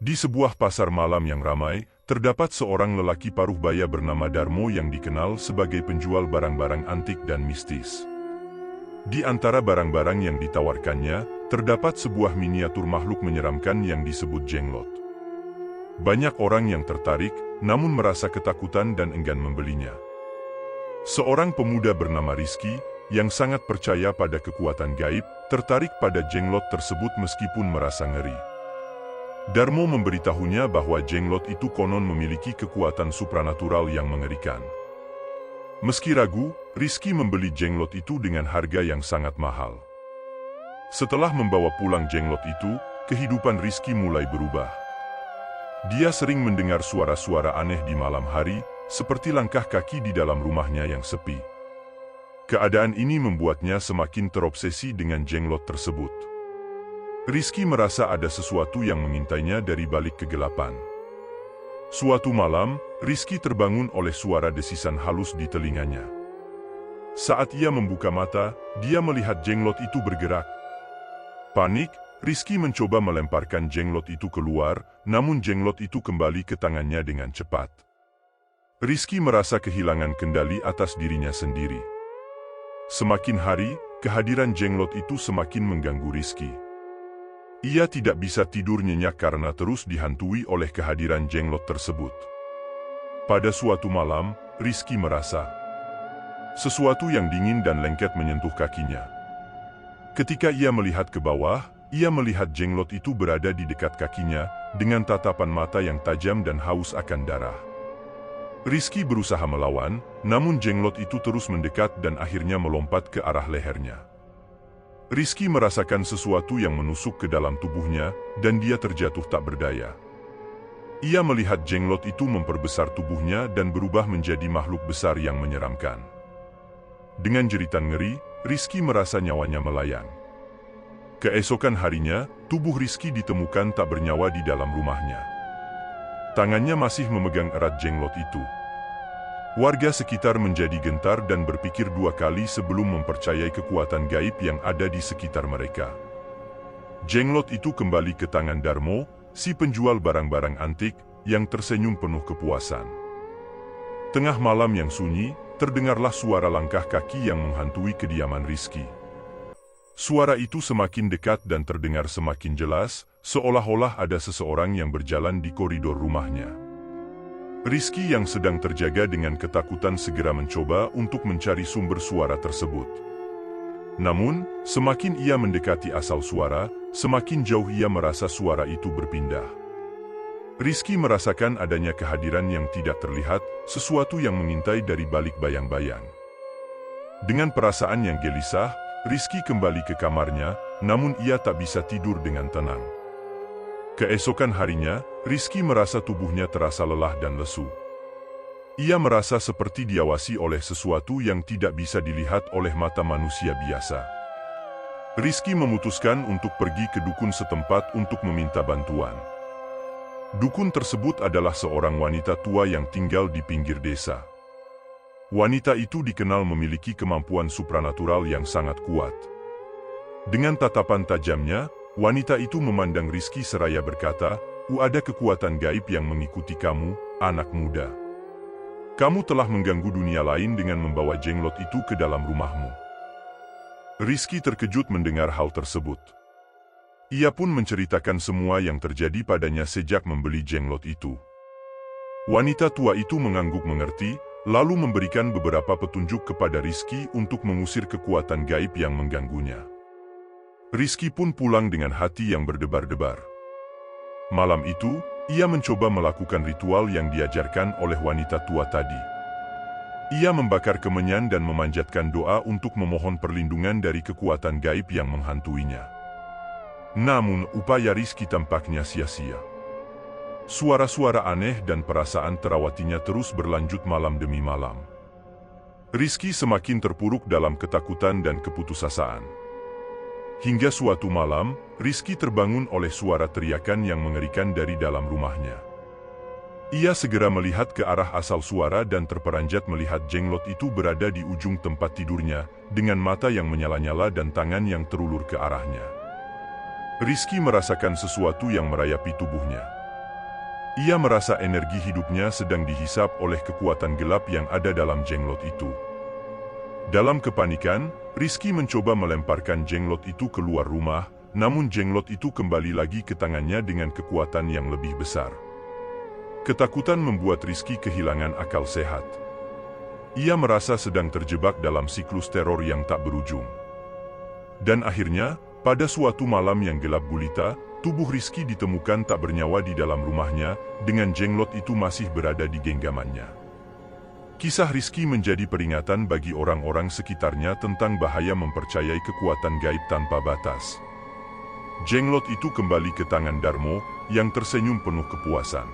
Di sebuah pasar malam yang ramai, terdapat seorang lelaki paruh baya bernama Darmo yang dikenal sebagai penjual barang-barang antik dan mistis. Di antara barang-barang yang ditawarkannya, terdapat sebuah miniatur makhluk menyeramkan yang disebut jenglot. Banyak orang yang tertarik, namun merasa ketakutan dan enggan membelinya. Seorang pemuda bernama Rizky, yang sangat percaya pada kekuatan gaib, tertarik pada jenglot tersebut meskipun merasa ngeri. Darmo memberitahunya bahwa jenglot itu konon memiliki kekuatan supranatural yang mengerikan. Meski ragu, Rizky membeli jenglot itu dengan harga yang sangat mahal. Setelah membawa pulang jenglot itu, kehidupan Rizky mulai berubah. Dia sering mendengar suara-suara aneh di malam hari, seperti langkah kaki di dalam rumahnya yang sepi. Keadaan ini membuatnya semakin terobsesi dengan jenglot tersebut. Rizky merasa ada sesuatu yang mengintainya dari balik kegelapan. Suatu malam, Rizky terbangun oleh suara desisan halus di telinganya. Saat ia membuka mata, dia melihat jenglot itu bergerak. Panik, Rizky mencoba melemparkan jenglot itu keluar, namun jenglot itu kembali ke tangannya dengan cepat. Rizky merasa kehilangan kendali atas dirinya sendiri. Semakin hari, kehadiran jenglot itu semakin mengganggu Rizky. Ia tidak bisa tidur nyenyak karena terus dihantui oleh kehadiran jenglot tersebut. Pada suatu malam, Rizky merasa sesuatu yang dingin dan lengket menyentuh kakinya. Ketika ia melihat ke bawah, ia melihat jenglot itu berada di dekat kakinya, dengan tatapan mata yang tajam dan haus akan darah. Rizky berusaha melawan, namun jenglot itu terus mendekat dan akhirnya melompat ke arah lehernya. Rizky merasakan sesuatu yang menusuk ke dalam tubuhnya, dan dia terjatuh tak berdaya. Ia melihat jenglot itu memperbesar tubuhnya dan berubah menjadi makhluk besar yang menyeramkan. Dengan jeritan ngeri, Rizky merasa nyawanya melayang. Keesokan harinya, tubuh Rizky ditemukan tak bernyawa di dalam rumahnya. Tangannya masih memegang erat jenglot itu. Warga sekitar menjadi gentar dan berpikir dua kali sebelum mempercayai kekuatan gaib yang ada di sekitar mereka. Jenglot itu kembali ke tangan Darmo, si penjual barang-barang antik, yang tersenyum penuh kepuasan. Tengah malam yang sunyi, terdengarlah suara langkah kaki yang menghantui kediaman Rizky. Suara itu semakin dekat dan terdengar semakin jelas, seolah-olah ada seseorang yang berjalan di koridor rumahnya. Rizky yang sedang terjaga dengan ketakutan segera mencoba untuk mencari sumber suara tersebut. Namun, semakin ia mendekati asal suara, semakin jauh ia merasa suara itu berpindah. Rizky merasakan adanya kehadiran yang tidak terlihat, sesuatu yang mengintai dari balik bayang-bayang. Dengan perasaan yang gelisah, Rizky kembali ke kamarnya, namun ia tak bisa tidur dengan tenang. Keesokan harinya, Rizky merasa tubuhnya terasa lelah dan lesu. Ia merasa seperti diawasi oleh sesuatu yang tidak bisa dilihat oleh mata manusia biasa. Rizky memutuskan untuk pergi ke dukun setempat untuk meminta bantuan. Dukun tersebut adalah seorang wanita tua yang tinggal di pinggir desa. Wanita itu dikenal memiliki kemampuan supranatural yang sangat kuat. Dengan tatapan tajamnya, wanita itu memandang Rizky seraya berkata, "Ada kekuatan gaib yang mengikuti kamu, anak muda. Kamu telah mengganggu dunia lain dengan membawa jenglot itu ke dalam rumahmu." Rizky terkejut mendengar hal tersebut. Ia pun menceritakan semua yang terjadi padanya sejak membeli jenglot itu. Wanita tua itu mengangguk mengerti, lalu memberikan beberapa petunjuk kepada Rizky untuk mengusir kekuatan gaib yang mengganggunya. Rizky pun pulang dengan hati yang berdebar-debar. Malam itu, ia mencoba melakukan ritual yang diajarkan oleh wanita tua tadi. Ia membakar kemenyan dan memanjatkan doa untuk memohon perlindungan dari kekuatan gaib yang menghantuinya. Namun, upaya Rizky tampaknya sia-sia. Suara-suara aneh dan perasaan terawatinya terus berlanjut malam demi malam. Rizky semakin terpuruk dalam ketakutan dan keputusasaan. Hingga suatu malam, Rizky terbangun oleh suara teriakan yang mengerikan dari dalam rumahnya. Ia segera melihat ke arah asal suara dan terperanjat melihat jenglot itu berada di ujung tempat tidurnya, dengan mata yang menyala-nyala dan tangan yang terulur ke arahnya. Rizky merasakan sesuatu yang merayapi tubuhnya. Ia merasa energi hidupnya sedang dihisap oleh kekuatan gelap yang ada dalam jenglot itu. Dalam kepanikan, Rizky mencoba melemparkan jenglot itu keluar rumah, namun jenglot itu kembali lagi ke tangannya dengan kekuatan yang lebih besar. Ketakutan membuat Rizky kehilangan akal sehat. Ia merasa sedang terjebak dalam siklus teror yang tak berujung. Dan akhirnya, pada suatu malam yang gelap gulita, tubuh Rizky ditemukan tak bernyawa di dalam rumahnya, dengan jenglot itu masih berada di genggamannya. Kisah Rizky menjadi peringatan bagi orang-orang sekitarnya tentang bahaya mempercayai kekuatan gaib tanpa batas. Jenglot itu kembali ke tangan Darmo, yang tersenyum penuh kepuasan.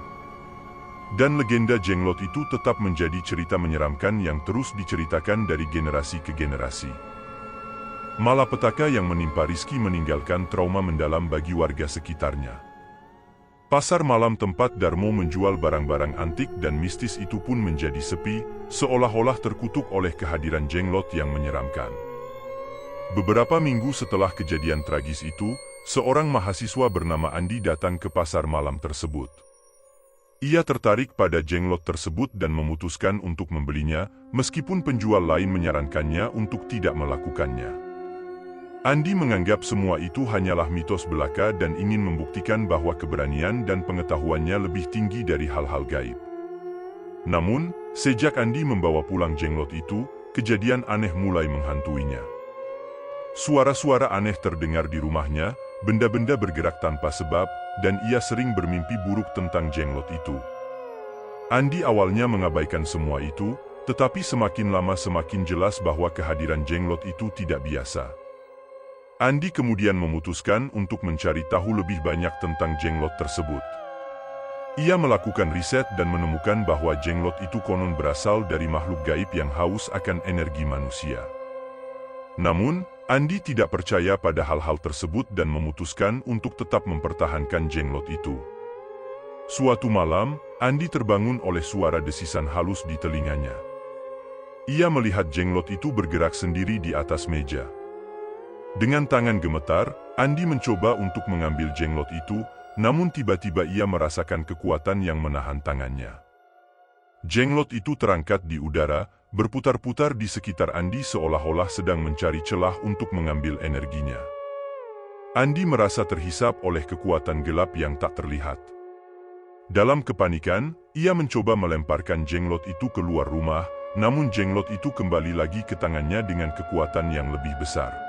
Dan legenda jenglot itu tetap menjadi cerita menyeramkan yang terus diceritakan dari generasi ke generasi. Malapetaka yang menimpa Rizky meninggalkan trauma mendalam bagi warga sekitarnya. Pasar malam tempat Darmo menjual barang-barang antik dan mistis itu pun menjadi sepi, seolah-olah terkutuk oleh kehadiran jenglot yang menyeramkan. Beberapa minggu setelah kejadian tragis itu, seorang mahasiswa bernama Andi datang ke pasar malam tersebut. Ia tertarik pada jenglot tersebut dan memutuskan untuk membelinya, meskipun penjual lain menyarankannya untuk tidak melakukannya. Andi menganggap semua itu hanyalah mitos belaka dan ingin membuktikan bahwa keberanian dan pengetahuannya lebih tinggi dari hal-hal gaib. Namun, sejak Andi membawa pulang jenglot itu, kejadian aneh mulai menghantuinya. Suara-suara aneh terdengar di rumahnya, benda-benda bergerak tanpa sebab, dan ia sering bermimpi buruk tentang jenglot itu. Andi awalnya mengabaikan semua itu, tetapi semakin lama semakin jelas bahwa kehadiran jenglot itu tidak biasa. Andi kemudian memutuskan untuk mencari tahu lebih banyak tentang jenglot tersebut. Ia melakukan riset dan menemukan bahwa jenglot itu konon berasal dari makhluk gaib yang haus akan energi manusia. Namun, Andi tidak percaya pada hal-hal tersebut dan memutuskan untuk tetap mempertahankan jenglot itu. Suatu malam, Andi terbangun oleh suara desisan halus di telinganya. Ia melihat jenglot itu bergerak sendiri di atas meja. Dengan tangan gemetar, Andi mencoba untuk mengambil jenglot itu, namun tiba-tiba ia merasakan kekuatan yang menahan tangannya. Jenglot itu terangkat di udara, berputar-putar di sekitar Andi seolah-olah sedang mencari celah untuk mengambil energinya. Andi merasa terhisap oleh kekuatan gelap yang tak terlihat. Dalam kepanikan, ia mencoba melemparkan jenglot itu keluar rumah, namun jenglot itu kembali lagi ke tangannya dengan kekuatan yang lebih besar.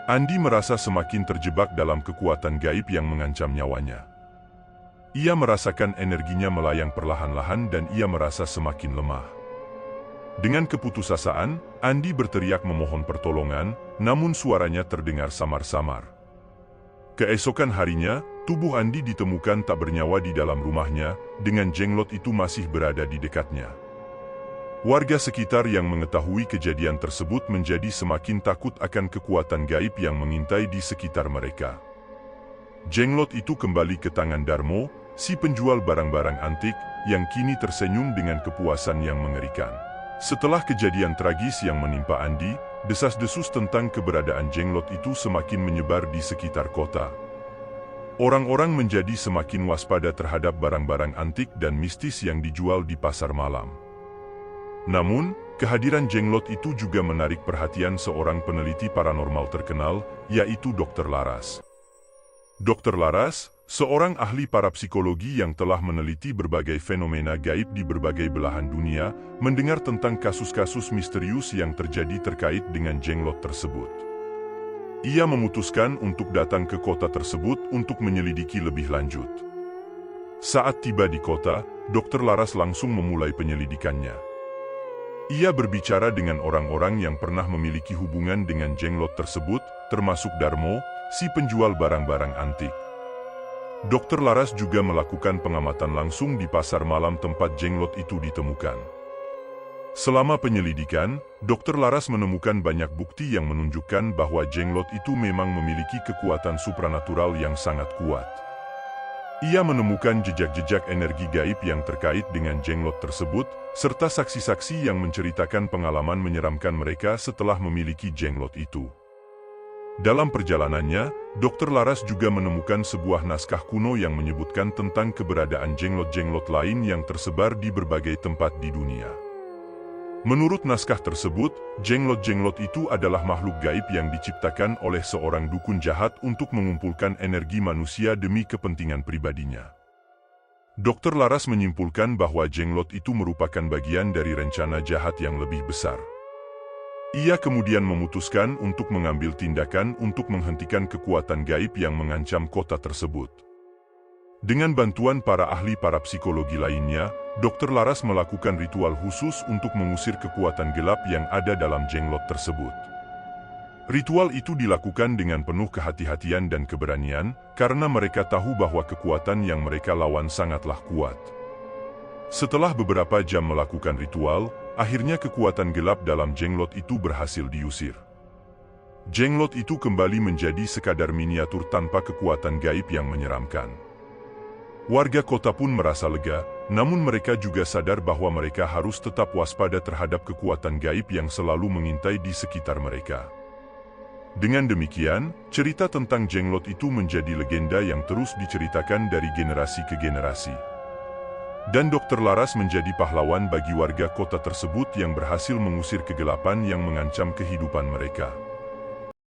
Andi merasa semakin terjebak dalam kekuatan gaib yang mengancam nyawanya. Ia merasakan energinya melayang perlahan-lahan dan ia merasa semakin lemah. Dengan keputusasaan, Andi berteriak memohon pertolongan, namun suaranya terdengar samar-samar. Keesokan harinya, tubuh Andi ditemukan tak bernyawa di dalam rumahnya, dengan jenglot itu masih berada di dekatnya. Warga sekitar yang mengetahui kejadian tersebut menjadi semakin takut akan kekuatan gaib yang mengintai di sekitar mereka. Jenglot itu kembali ke tangan Darmo, si penjual barang-barang antik, yang kini tersenyum dengan kepuasan yang mengerikan. Setelah kejadian tragis yang menimpa Andi, desas-desus tentang keberadaan jenglot itu semakin menyebar di sekitar kota. Orang-orang menjadi semakin waspada terhadap barang-barang antik dan mistis yang dijual di pasar malam. Namun, kehadiran jenglot itu juga menarik perhatian seorang peneliti paranormal terkenal, yaitu Dr. Laras. Dr. Laras, seorang ahli parapsikologi yang telah meneliti berbagai fenomena gaib di berbagai belahan dunia, mendengar tentang kasus-kasus misterius yang terjadi terkait dengan jenglot tersebut. Ia memutuskan untuk datang ke kota tersebut untuk menyelidiki lebih lanjut. Saat tiba di kota, Dr. Laras langsung memulai penyelidikannya. Ia berbicara dengan orang-orang yang pernah memiliki hubungan dengan jenglot tersebut, termasuk Darmo, si penjual barang-barang antik. Dr. Laras juga melakukan pengamatan langsung di pasar malam tempat jenglot itu ditemukan. Selama penyelidikan, Dr. Laras menemukan banyak bukti yang menunjukkan bahwa jenglot itu memang memiliki kekuatan supranatural yang sangat kuat. Ia menemukan jejak-jejak energi gaib yang terkait dengan jenglot tersebut, serta saksi-saksi yang menceritakan pengalaman menyeramkan mereka setelah memiliki jenglot itu. Dalam perjalanannya, Dr. Laras juga menemukan sebuah naskah kuno yang menyebutkan tentang keberadaan jenglot-jenglot lain yang tersebar di berbagai tempat di dunia. Menurut naskah tersebut, jenglot-jenglot itu adalah makhluk gaib yang diciptakan oleh seorang dukun jahat untuk mengumpulkan energi manusia demi kepentingan pribadinya. Dr. Laras menyimpulkan bahwa jenglot itu merupakan bagian dari rencana jahat yang lebih besar. Ia kemudian memutuskan untuk mengambil tindakan untuk menghentikan kekuatan gaib yang mengancam kota tersebut. Dengan bantuan para ahli parapsikologi lainnya, Dr. Laras melakukan ritual khusus untuk mengusir kekuatan gelap yang ada dalam jenglot tersebut. Ritual itu dilakukan dengan penuh kehati-hatian dan keberanian, karena mereka tahu bahwa kekuatan yang mereka lawan sangatlah kuat. Setelah beberapa jam melakukan ritual, akhirnya kekuatan gelap dalam jenglot itu berhasil diusir. Jenglot itu kembali menjadi sekadar miniatur tanpa kekuatan gaib yang menyeramkan. Warga kota pun merasa lega, namun mereka juga sadar bahwa mereka harus tetap waspada terhadap kekuatan gaib yang selalu mengintai di sekitar mereka. Dengan demikian, cerita tentang jenglot itu menjadi legenda yang terus diceritakan dari generasi ke generasi. Dan Dr. Laras menjadi pahlawan bagi warga kota tersebut yang berhasil mengusir kegelapan yang mengancam kehidupan mereka.